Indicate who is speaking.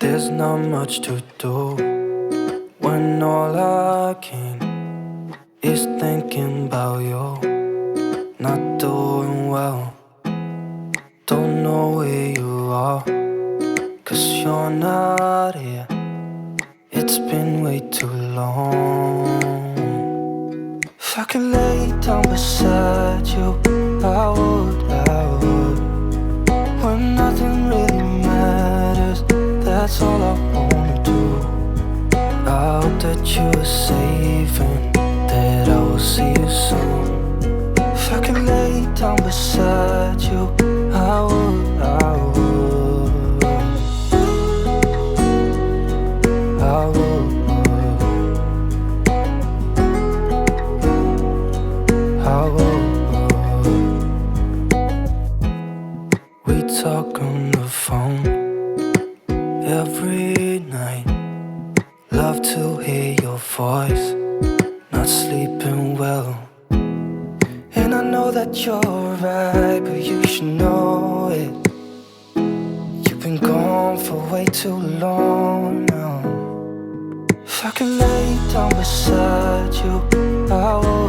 Speaker 1: There's not much to do when all I can is thinking about you. Not doing well, don't know where you are, 'cause you're not here. It's been way too long. If I could lay down beside you, I would, when nothing really matters, that's all I wanna do. I hope that you are safe and that I will see you soon. If I could lay down beside you, I would, I would, I would, I would. We talk on the phone every night. Love to hear your voice, not sleeping well. And I know that you're right, but you should know it. You've been gone for way too long now. If I could lay down beside you, I would.